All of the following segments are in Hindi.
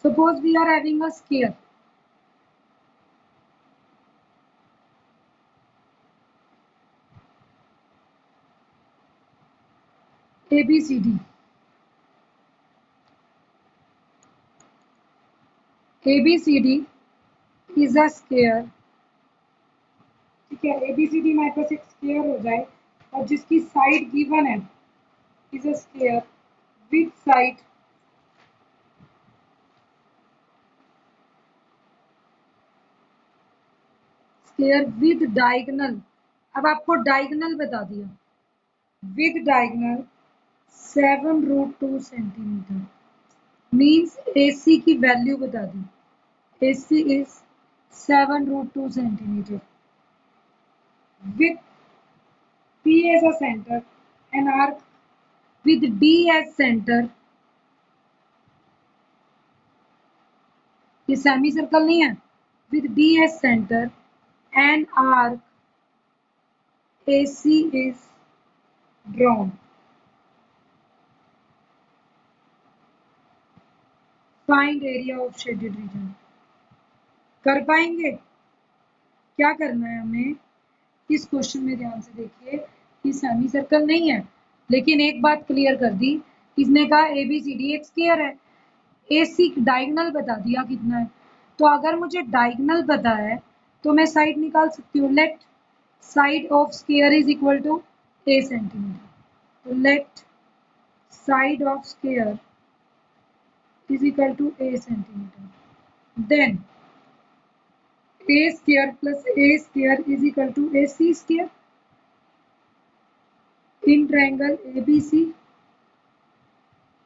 Suppose we are having a sphere. ABCD. ABCD is a sphere. ठीक है, ABCD हमारे पास एक स्क्वायर हो जाए और जिसकी साइड गिवन है is a square with side square with diagonal. अब आपको डायगोनल बता दिया, with diagonal 7√2 centimetre, means AC की वैल्यू बता दी, AC is 7√2 centimetre with P as a center, an arc with D as center। ये सेमी सर्कल नहीं है, with D as center, an arc AC is drawn। Find area of shaded region। कर पाएंगे? क्या करना है हमें, इस क्वेश्चन में ध्यान से देखिए कि सेमी सर्कल नहीं है, लेकिन एक बात क्लियर कर दी, इसने कहा ABCD एक स्क्वायर है, AC डायगोनल बता दिया कितना है, तो अगर मुझे डायगोनल पता है तो मैं साइड निकाल सकती हूँ। Let side of square is equal to A centimetre, तो let side of square is equal to A centimeter. Then A square plus A square is equal to AC square in triangle ABC।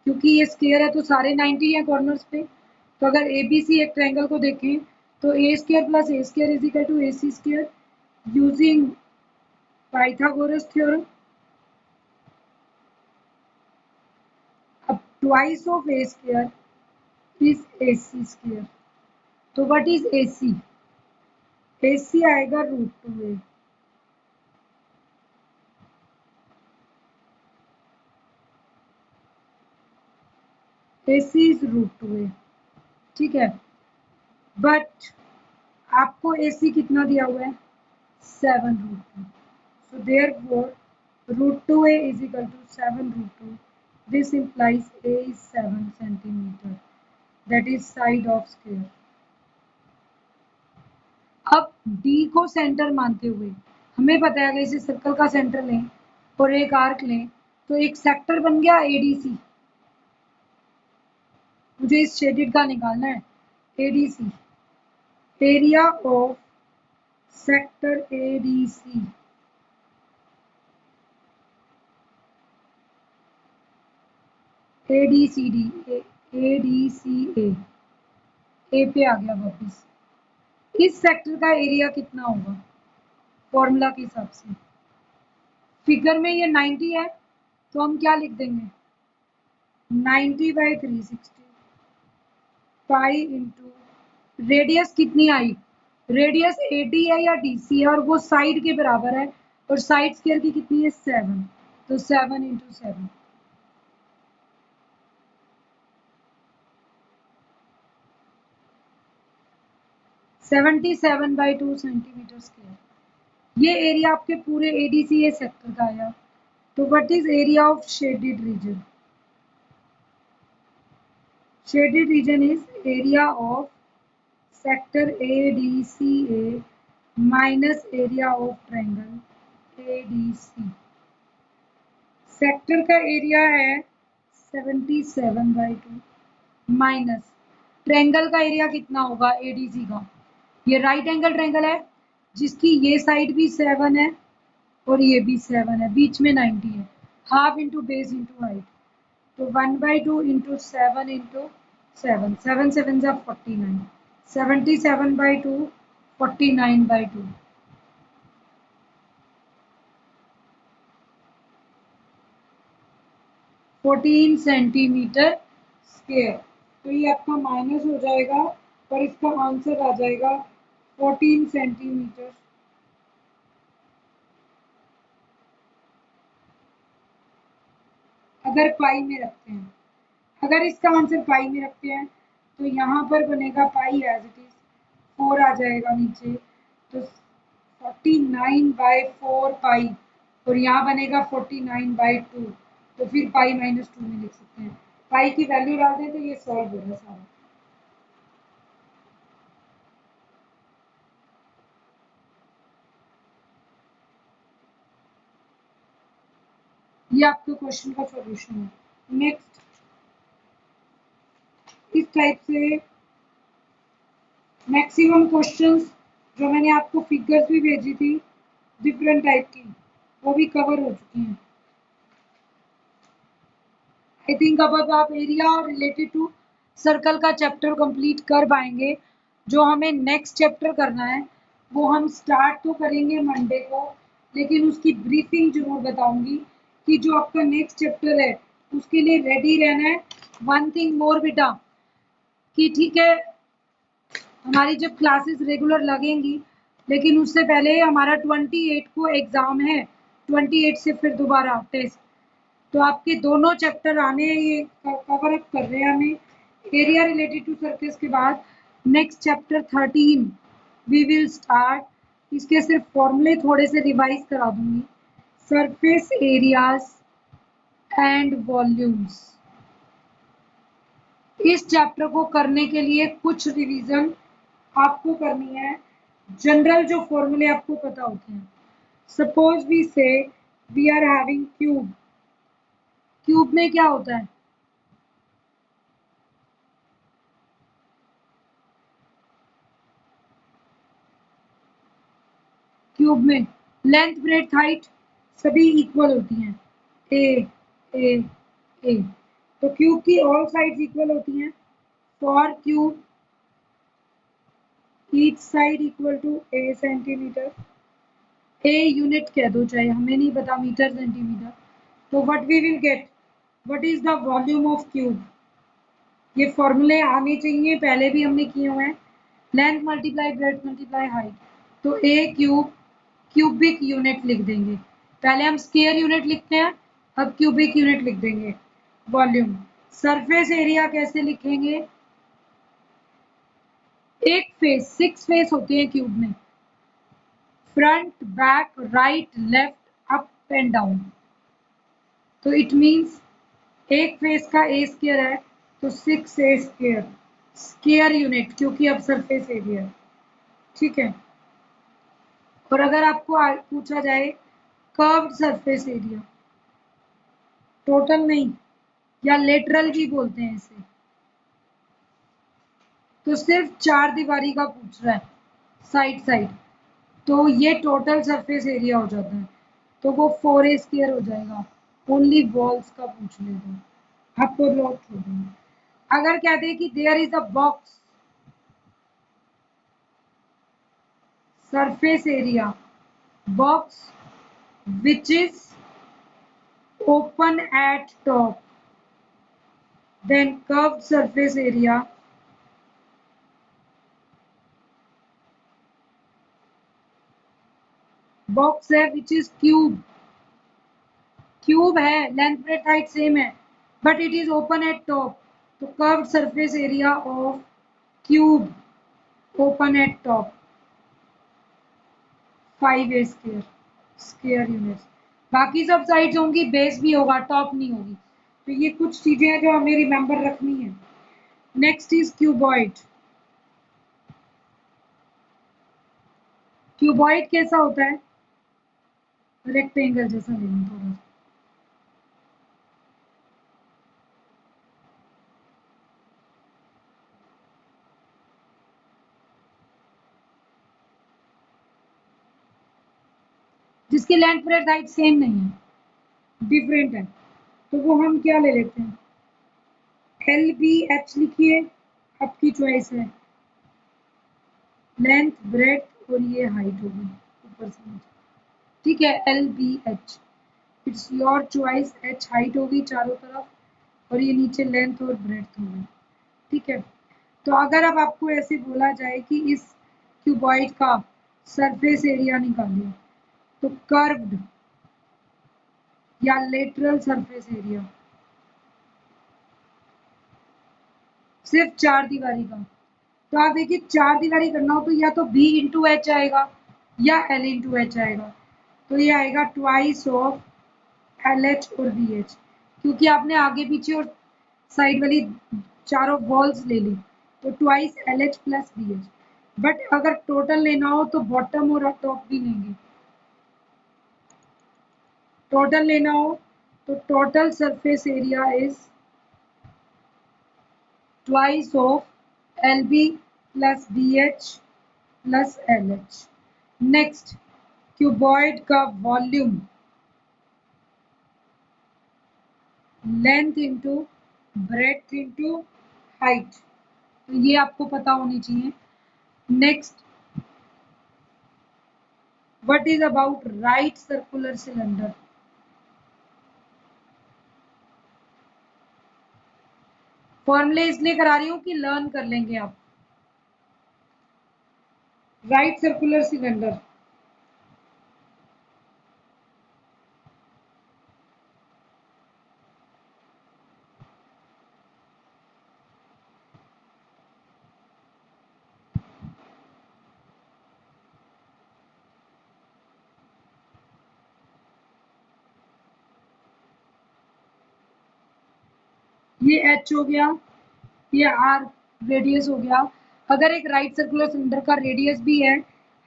क्योंकि ये स्क्वायर है तो सारे 90 हैं कॉर्नर्स पे, तो अगर ABC एक ट्रायंगल को देखें तो A square plus A square is equal to AC square using Pythagoras theorem। अब twice of A square is AC square, तो what is AC? AC आएगा √2A। AC is √2A, ठीक है, बट आपको AC कितना दिया हुआ है 7√2, so therefore √2A is equal to 7√2। This implies A is 7 centimeter, that is side of square। अब D को सेंटर मानते हुए हमें पता है अगर इसे सर्कल का सेंटर लें और एक आर्क लें तो एक सेक्टर बन गया ADC। मुझे इस शेडेड का निकालना है ADC, area of sector ADC। ADCD, ADCA, ए पे आ गया वापस। इस सेक्टर का एरिया कितना होगा फॉर्मूला के हिसाब से, फिगर में ये 90 है तो हम क्या लिख देंगे 90/360 पाई इंटू रेडियस कितनी आई, रेडियस AD है या DC है और वो साइड के बराबर है और साइड स्क्वायर की कितनी है 7, तो 7 इंटू 7 77/2 सेंटीमीटर स्क्वायर। ये एरिया आपके पूरे ADCA सेक्टर का आया। तो what is area of shaded region? Shaded region is area of sector ADCA minus area of triangle ADC। Sector का एरिया है 77/2 माइनस ट्रायंगल का एरिया कितना होगा ADC का, ये राइट एंगल ट्रायंगल है जिसकी ये साइड भी 7 है और ये भी 7 है, बीच में 90 है, half into base into height, तो 1/2 इंटू 7 इंटू 7, 7 7 जा 49, 77/2 49/2। 14 सेंटीमीटर स्क्वायर, तो ये आपका माइनस हो जाएगा और इसका आंसर आ जाएगा 14 सेंटीमीटर। अगर पाई में रखते हैं, अगर इसका आंसर पाई में रखते हैं तो यहाँ पर बनेगा पाई एज इट इज, 4 आ जाएगा नीचे, तो 49/4 पाई, और यहाँ बनेगा 49/2, तो फिर पाई -2 में लिख सकते हैं। पाई की वैल्यू डाल दें तो ये सॉल्व हो रहा है सारा। ये आपके क्वेश्चन का सॉल्यूशन है। नेक्स्ट, इस टाइप से मैक्सिमम क्वेश्चंस जो मैंने आपको फिगर्स भी भेजी थी डिफरेंट टाइप की, वो भी कवर हो चुकी हैं। आई थिंक अब आप एरिया रिलेटेड टू सर्कल का चैप्टर कंप्लीट कर पाएंगे। जो हमें नेक्स्ट चैप्टर करना है वो हम स्टार्ट तो करेंगे मंडे को, लेकिन उसकी ब्रीफिंग जरूर बताऊंगी कि जो आपका नेक्स्ट चैप्टर है उसके लिए रेडी रहना है। वन थिंग मोर बेटा, कि ठीक है हमारी जब क्लासेस रेगुलर लगेंगी, लेकिन उससे पहले हमारा 28 को एग्ज़ाम है, 28 से फिर दोबारा टेस्ट, तो आपके दोनों चैप्टर आने हैं, ये कवर अप कर रहे हैं हमें। एरिया रिलेटेड टू सर्फेस के बाद next chapter 13 we will start. इसके सिर्फ फॉर्मूले थोड़े से रिवाइज करा दूंगी। सरफेस एरियाज एंड वॉल्यूम्स, इस चैप्टर को करने के लिए कुछ रिवीजन आपको करनी है। जनरल जो फॉर्मूले आपको पता होते हैं, suppose we say we are having cube, cube में क्या होता है? क्यूब में लेंथ ब्रेड्थ हाइट सभी इक्वल होती हैं, ए ए ए, तो क्यूब की ऑल साइड्स इक्वल होती हैं। For cube each side equal to A centimetre, A unit कह दो चाहे, हमें नहीं पता मीटर सेंटीमीटर। तो what we will get, what is the volume of cube, ये फॉर्मूले आने चाहिए, पहले भी हमने किए हुए हैं। Length multiply breadth multiply height, तो ए क्यूब क्यूबिक यूनिट लिख देंगे। पहले हम स्क्वायर यूनिट लिखते हैं, अब क्यूबिक यूनिट लिख देंगे। वॉल्यूम, सरफेस एरिया कैसे लिखेंगे? एक फेस, 6 फेस होते हैं क्यूब में, front back right left up and down, तो इट मीन्स एक फेस का ए स्क्वायर है तो 6a स्क्वायर, स्क्वायर यूनिट, क्योंकि अब सरफेस एरिया है। ठीक है, और अगर आपको पूछा जाए कर्व्ड सरफेस एरिया, टोटल नहीं, या लेटरल भी बोलते हैं इसे, तो सिर्फ 4 दीवारी का पूछ रहा है, साइड साइड, तो ये टोटल सरफेस एरिया हो जाता है, तो वो 4a स्क्वायर हो जाएगा। ओनली वॉल्स का पूछ लेते, आपको लॉक छोड़ देंगे। अगर कहते हैं कि there is a box, surface area box which is open at top, then curved surface area box है which is cube, क्यूब है, लेंथ ब्रेड्थ हाइट सेम है, but it is open at top, तो curved surface area of cube open at top 5a square, square units. बाकी सब साइड्स होंगी, बेस भी होगा, टॉप नहीं होगी। तो ये कुछ चीजें हैं जो हमें रिमेंबर रखनी है। Next is cuboid. क्यूबॉइड कैसा होता है? रेक्टेंगल जैसा लेना थोड़ा, जिसकी लेंथ ब्रेड्थ हाइट सेम नहीं है, डिफरेंट है, तो वो हम क्या ले लेते हैं, LBH लिखिए, आपकी चॉइस है, लेंथ ब्रेड्थ और ये हाइट होगी ऊपर से नीचे। ठीक है, LBH, it's your choice. H height होगी चारों तरफ और ये नीचे लेंथ और ब्रेड्थ होगी। ठीक है, तो अगर अब आपको ऐसे बोला जाए कि इस क्यूबॉइड का सरफेस एरिया निकालिए, तो कर्व्ड या लेटरल सरफेस एरिया, सिर्फ 4 दीवारी का। तो आप देखिए 4 दीवारी करना हो तो या तो B इंटू एच आएगा या L इंटू एच आएगा। तो ये आएगा ट्वाइस ऑफ LH और BH, क्योंकि आपने आगे पीछे और साइड वाली चारों वॉल्स ले ली तो twice LH plus BH। But अगर टोटल लेना हो तो बॉटम और टॉप भी लेंगे। टोटल लेना हो तो total surface area is twice of LB plus BH plus LH। Next, cuboid का volume length into breadth into height, तो ये आपको पता होनी चाहिए। Next, what is about right circular cylinder. फॉर्मूले इसलिए करा रही हूँ कि लर्न कर लेंगे आप। राइट सर्कुलर सिलेंडर, ये H हो गया, ये R रेडियस हो गया। अगर एक राइट सर्कुलर सिलेंडर का रेडियस भी है,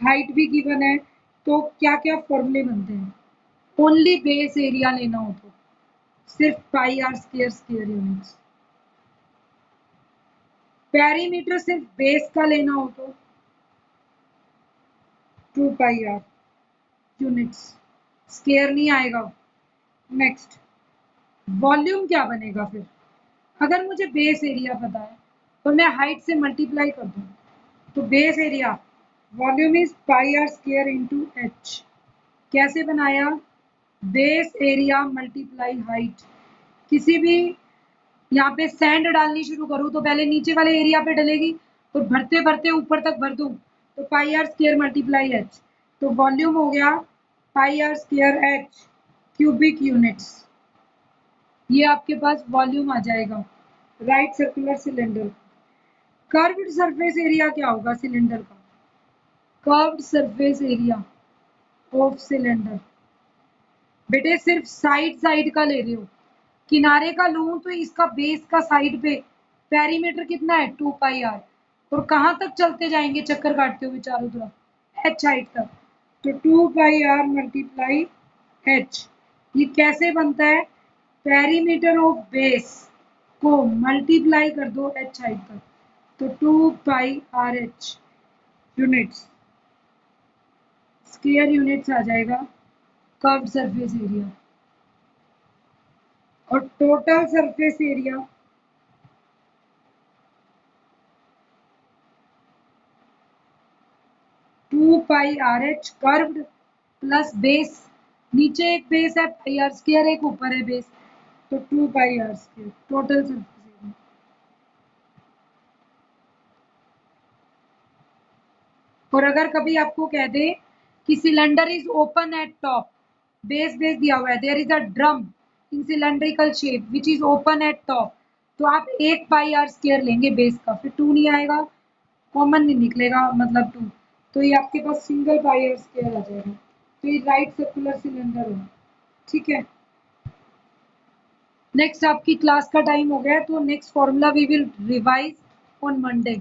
हाइट भी गिवन है, तो क्या क्या फॉर्मूले बनते हैं। ओनली बेस एरिया लेना हो तो सिर्फ pi are square square units. Perimeter सिर्फ बेस का लेना हो तो 2 पाई आर यूनिट्स, स्क्वायर नहीं आएगा। नेक्स्ट, वॉल्यूम क्या बनेगा फिर। अगर मुझे बेस एरिया पता है तो मैं हाइट से मल्टीप्लाई कर दूँ तो base area volume is pi are square into H. कैसे बनाया, बेस एरिया मल्टीप्लाई हाइट। किसी भी यहाँ पे सैंड डालनी शुरू करूँ तो पहले नीचे वाले एरिया पे डलेगी और भरते भरते ऊपर तक भर दूँ तो pi are square multiply h. तो वॉल्यूम हो गया pi are square h cubic units. ये आपके पास वॉल्यूम आ जाएगा right circular cylinder. Curved surface area क्या होगा सिलेंडर का, curved surface area of cylinder. बेटे सिर्फ साइड साइड का ले रहे हो, किनारे का लूं तो इसका बेस का साइड पे पेरीमीटर कितना है 2 पाई आर, और कहाँ तक चलते जाएंगे चक्कर काटते हुए चारों तरफ एच हाइट तक, तो 2 पाई आर मल्टीप्लाई एच। ये कैसे बनता है, पेरीमीटर ऑफ बेस को मल्टीप्लाई कर दो एच हाइट तक, तो 2 pi r h units, square units आ जाएगा कर्व्ड सरफेस एरिया। और total surface area two pi r h curved plus base, नीचे एक बेस है पाई आर स्क्वायर, एक ऊपर है बेस, तो 2 pi are square total surface area. और अगर कभी आपको कह दे कि cylinder is open at top, base base दिया हुआ है, there is a drum in cylindrical shape which is open at top, तो आप 1 पाई आर स्क्वायर लेंगे बेस का, फिर 2 नहीं आएगा, कॉमन नहीं निकलेगा मतलब 2, तो ये आपके पास सिंगल पाई आर स्क्वायर आ जाएगा। तो ये राइट सर्कुलर सिलेंडर है, ठीक है। नेक्स्ट आपकी क्लास का टाइम हो गया है, तो next formula we will revise on Monday.